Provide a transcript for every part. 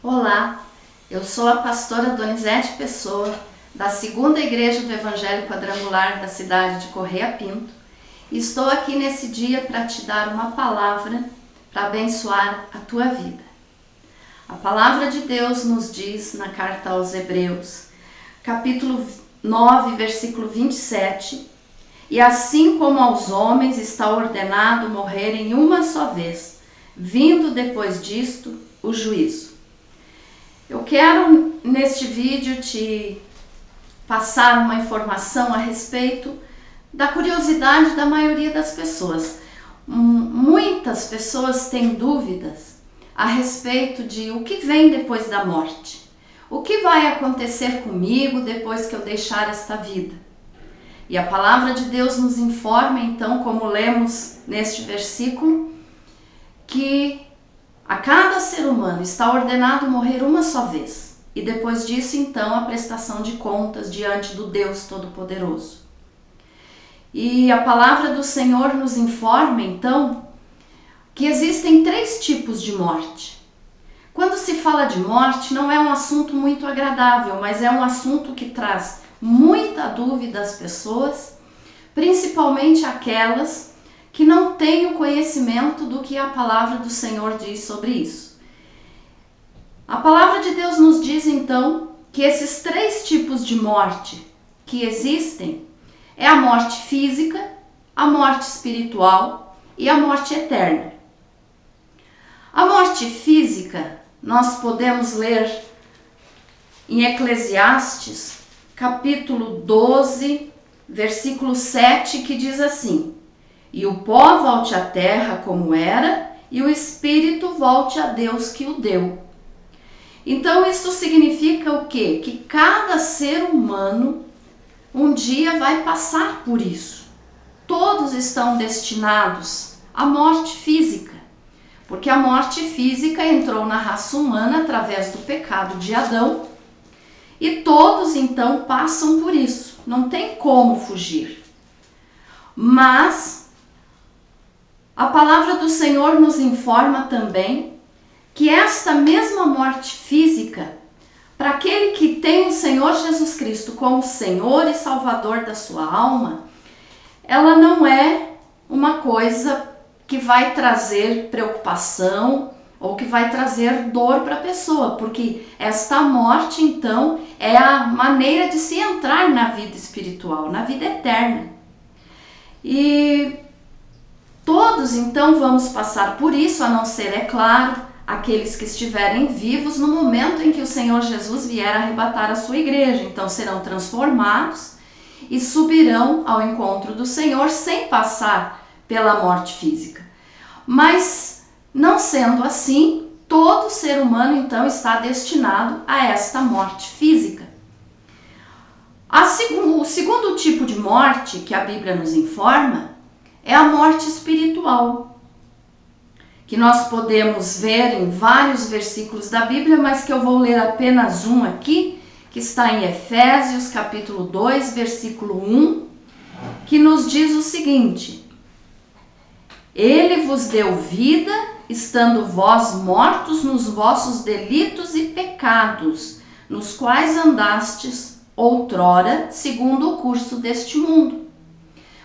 Olá, eu sou a pastora Donizete Pessoa, da Segunda Igreja do Evangelho Quadrangular da cidade de Correia Pinto, e estou aqui nesse dia para te dar uma palavra para abençoar a tua vida. A palavra de Deus nos diz na carta aos Hebreus, capítulo 9, versículo 27, e assim como aos homens está ordenado morrerem uma só vez, vindo depois disto o juízo. Eu quero neste vídeo te passar uma informação a respeito da curiosidade da maioria das pessoas. Muitas pessoas têm dúvidas a respeito de o que vem depois da morte. O que vai acontecer comigo depois que eu deixar esta vida? E a palavra de Deus nos informa, então, como lemos neste versículo, que a cada ser humano está ordenado morrer uma só vez, e depois disso, então, a prestação de contas diante do Deus Todo-Poderoso. E a palavra do Senhor nos informa, então, que existem 3 tipos de morte. Quando se fala de morte, não é um assunto muito agradável, mas é um assunto que traz muita dúvida às pessoas, principalmente aquelas que não têm o conhecimento do que a palavra do Senhor diz sobre isso. A palavra de Deus nos diz, então, que esses 3 tipos de morte que existem é a morte física, a morte espiritual e a morte eterna. A morte física, nós podemos ler em Eclesiastes, capítulo 12, versículo 7, que diz assim: "E o pó volte à terra como era, e o espírito volte a Deus que o deu." Então isso significa o quê? Que cada ser humano um dia vai passar por isso. Todos estão destinados à morte física, porque a morte física entrou na raça humana através do pecado de Adão, e todos então passam por isso, não tem como fugir. Mas a palavra do Senhor nos informa também que esta mesma morte física, para aquele que tem o Senhor Jesus Cristo como Senhor e Salvador da sua alma, ela não é uma coisa que vai trazer preocupação ou que vai trazer dor para a pessoa, porque esta morte, então, é a maneira de se entrar na vida espiritual, na vida eterna. E todos, então, vamos passar por isso, a não ser, é claro, aqueles que estiverem vivos no momento em que o Senhor Jesus vier arrebatar a sua igreja. Então, serão transformados e subirão ao encontro do Senhor sem passar pela morte física. Mas, não sendo assim, todo ser humano, então, está destinado a esta morte física. O segundo tipo de morte que a Bíblia nos informa é a morte espiritual, que nós podemos ver em vários versículos da Bíblia, mas que eu vou ler apenas um aqui, que está em Efésios, capítulo 2, versículo 1, que nos diz o seguinte: "Ele vos deu vida, estando vós mortos nos vossos delitos e pecados, nos quais andastes outrora, segundo o curso deste mundo."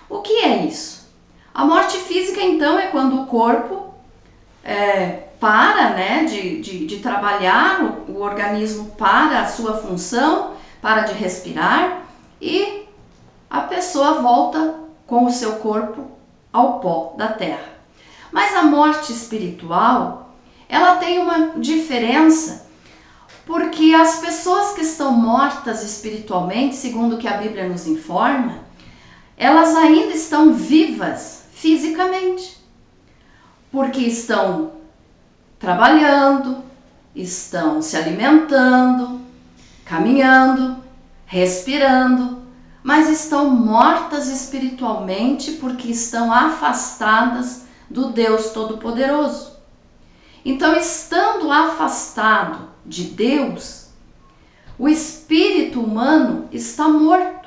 O que é isso? A morte física, então, é quando o corpo para de trabalhar, o organismo para a sua função, para de respirar e a pessoa volta com o seu corpo ao pó da terra. Mas a morte espiritual, ela tem uma diferença, porque as pessoas que estão mortas espiritualmente, segundo o que a Bíblia nos informa, elas ainda estão vivas fisicamente, porque estão trabalhando, estão se alimentando, caminhando, respirando, mas estão mortas espiritualmente porque estão afastadas do Deus Todo-Poderoso. Então, estando afastado de Deus, o espírito humano está morto.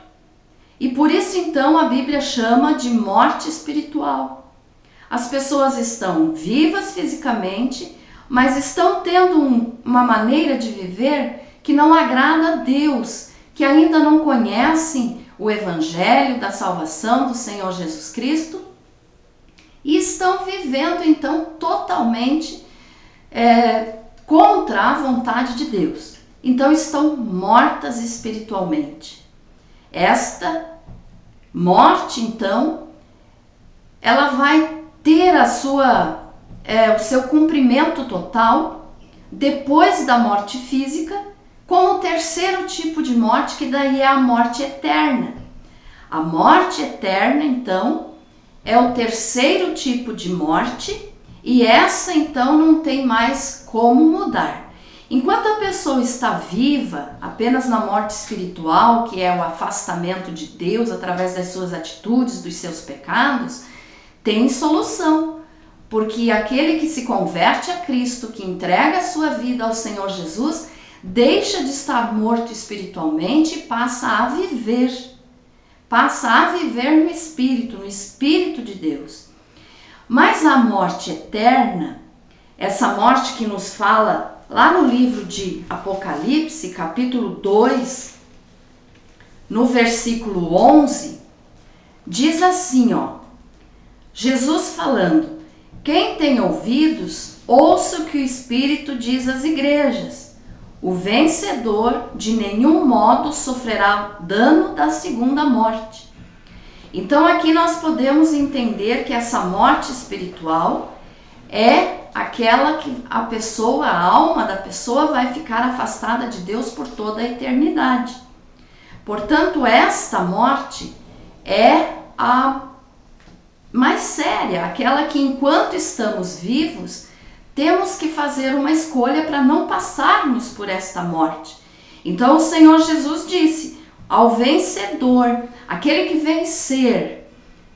E por isso, então, a Bíblia chama de morte espiritual. As pessoas estão vivas fisicamente, mas estão tendo uma maneira de viver que não agrada a Deus, que ainda não conhecem o Evangelho da salvação do Senhor Jesus Cristo e estão vivendo então totalmente contra a vontade de Deus. Então estão mortas espiritualmente. Esta morte, então, ela vai ter o seu cumprimento total depois da morte física, com o terceiro tipo de morte, que daí é a morte eterna. A morte eterna, então, é o terceiro tipo de morte, e essa, então, não tem mais como mudar. Enquanto a pessoa está viva, apenas na morte espiritual, que é o afastamento de Deus através das suas atitudes, dos seus pecados, tem solução, porque aquele que se converte a Cristo, que entrega a sua vida ao Senhor Jesus, deixa de estar morto espiritualmente e passa a viver no Espírito de Deus. Mas a morte eterna, essa morte que nos fala lá no livro de Apocalipse, capítulo 2, no versículo 11, diz assim, Jesus falando: quem tem ouvidos, ouça o que o Espírito diz às igrejas. O vencedor de nenhum modo sofrerá dano da segunda morte. Então aqui nós podemos entender que essa morte espiritual é aquela que a alma da pessoa vai ficar afastada de Deus por toda a eternidade. Portanto, esta morte é a mais séria, aquela que enquanto estamos vivos, temos que fazer uma escolha para não passarmos por esta morte. Então o Senhor Jesus disse: ao vencedor, aquele que vencer,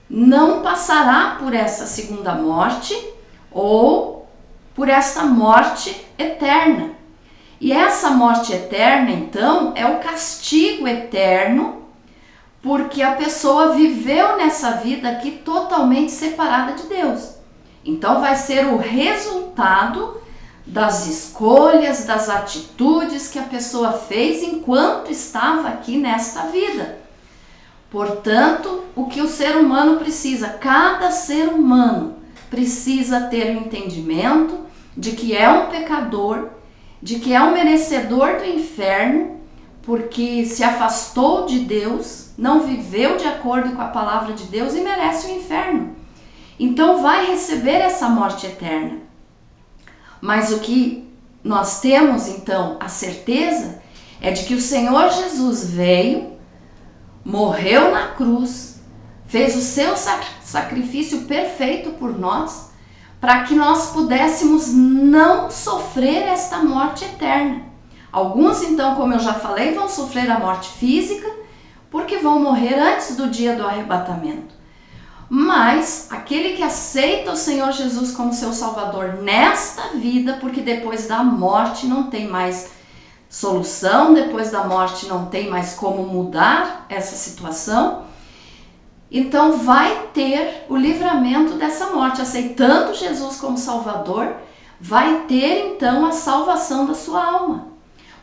não passará por essa segunda morte ou por essa morte eterna. E essa morte eterna, então, é o castigo eterno, porque a pessoa viveu nessa vida aqui totalmente separada de Deus. Então vai ser o resultado das escolhas, das atitudes que a pessoa fez enquanto estava aqui nesta vida. Portanto, o que o ser humano precisa, cada ser humano precisa ter o entendimento de que é um pecador, de que é um merecedor do inferno, porque se afastou de Deus, não viveu de acordo com a palavra de Deus e merece o inferno. Então vai receber essa morte eterna. Mas o que nós temos, então, a certeza é de que o Senhor Jesus veio, morreu na cruz, fez o seu sacrifício perfeito por nós, para que nós pudéssemos não sofrer esta morte eterna. Alguns, então, como eu já falei, vão sofrer a morte física, porque vão morrer antes do dia do arrebatamento. Mas aquele que aceita o Senhor Jesus como seu Salvador nesta vida, porque depois da morte não tem mais solução, depois da morte não tem mais como mudar essa situação, então vai ter o livramento dessa morte. Aceitando Jesus como Salvador, vai ter então a salvação da sua alma.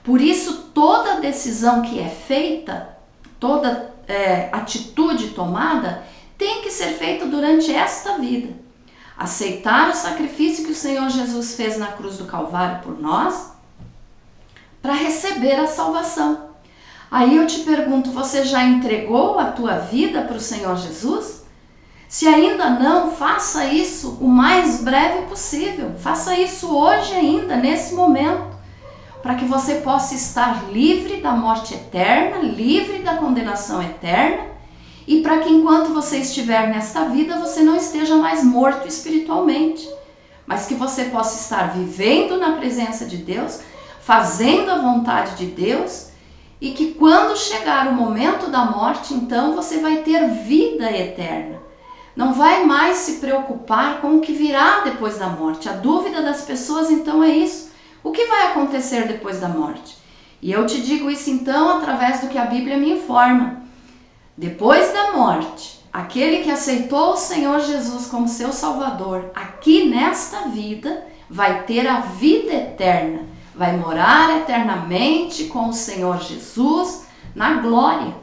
Por isso, toda decisão que é feita, toda atitude tomada, tem que ser feita durante esta vida. Aceitar o sacrifício que o Senhor Jesus fez na cruz do Calvário por nós, para receber a salvação. Aí eu te pergunto, você já entregou a tua vida para o Senhor Jesus? Se ainda não, faça isso o mais breve possível. Faça isso hoje ainda, nesse momento, para que você possa estar livre da morte eterna, livre da condenação eterna, e para que enquanto você estiver nesta vida, você não esteja mais morto espiritualmente, mas que você possa estar vivendo na presença de Deus, fazendo a vontade de Deus, e que quando chegar o momento da morte, então você vai ter vida eterna. Não vai mais se preocupar com o que virá depois da morte. A dúvida das pessoas então é isso: o que vai acontecer depois da morte? E eu te digo isso então através do que a Bíblia me informa. Depois da morte, aquele que aceitou o Senhor Jesus como seu Salvador aqui nesta vida, vai ter a vida eterna, vai morar eternamente com o Senhor Jesus na glória.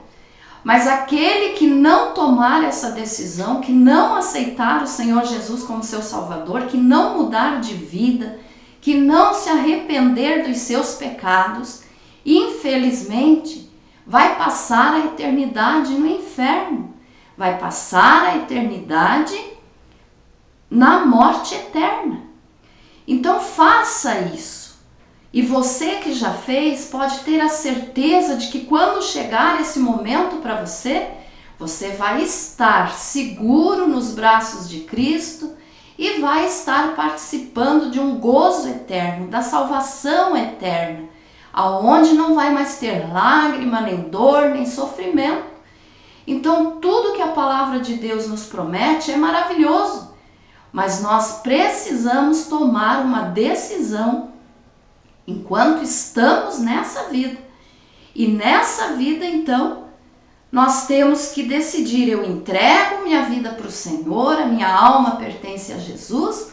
Mas aquele que não tomar essa decisão, que não aceitar o Senhor Jesus como seu Salvador, que não mudar de vida, que não se arrepender dos seus pecados, infelizmente, vai passar a eternidade no inferno, vai passar a eternidade na morte eterna. Então faça isso. E você que já fez pode ter a certeza de que quando chegar esse momento para você, você vai estar seguro nos braços de Cristo e vai estar participando de um gozo eterno, da salvação eterna, aonde não vai mais ter lágrima, nem dor, nem sofrimento. Então tudo que a palavra de Deus nos promete é maravilhoso, mas nós precisamos tomar uma decisão enquanto estamos nessa vida. E nessa vida, então, nós temos que decidir: eu entrego minha vida para o Senhor, a minha alma pertence a Jesus,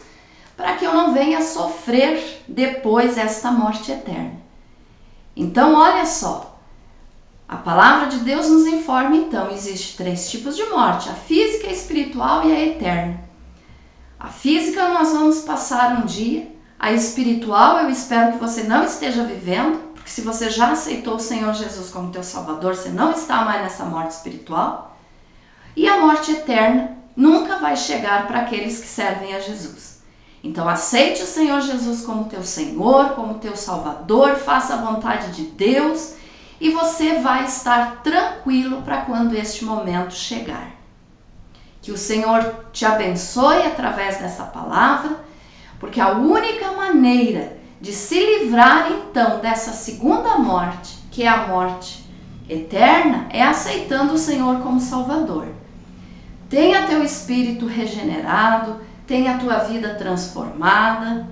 para que eu não venha sofrer depois esta morte eterna. Então, olha só, a palavra de Deus nos informa, então, existem 3 tipos de morte: a física, a espiritual e a eterna. A física nós vamos passar um dia. A espiritual, eu espero que você não esteja vivendo, porque se você já aceitou o Senhor Jesus como teu Salvador, você não está mais nessa morte espiritual. E a morte eterna nunca vai chegar para aqueles que servem a Jesus. Então aceite o Senhor Jesus como teu Senhor, como teu Salvador, faça a vontade de Deus e você vai estar tranquilo para quando este momento chegar. Que o Senhor te abençoe através dessa palavra, porque a única maneira de se livrar então dessa segunda morte, que é a morte eterna, é aceitando o Senhor como Salvador. Tenha teu espírito regenerado, tenha a tua vida transformada,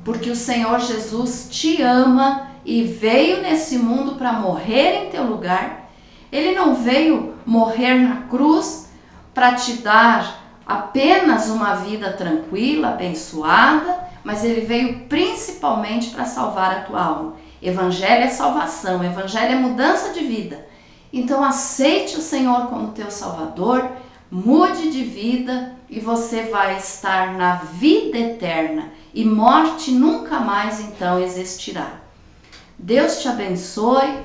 porque o Senhor Jesus te ama e veio nesse mundo para morrer em teu lugar. Ele não veio morrer na cruz para te dar apenas uma vida tranquila, abençoada, mas ele veio principalmente para salvar a tua alma. Evangelho é salvação, evangelho é mudança de vida. Então aceite o Senhor como teu Salvador, mude de vida e você vai estar na vida eterna e morte nunca mais então existirá. Deus te abençoe,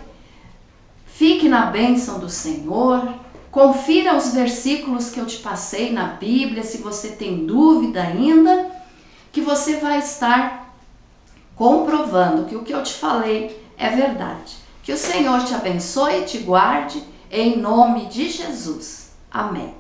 fique na bênção do Senhor. Confira os versículos que eu te passei na Bíblia, se você tem dúvida ainda, que você vai estar comprovando que o que eu te falei é verdade. Que o Senhor te abençoe e te guarde, em nome de Jesus. Amém.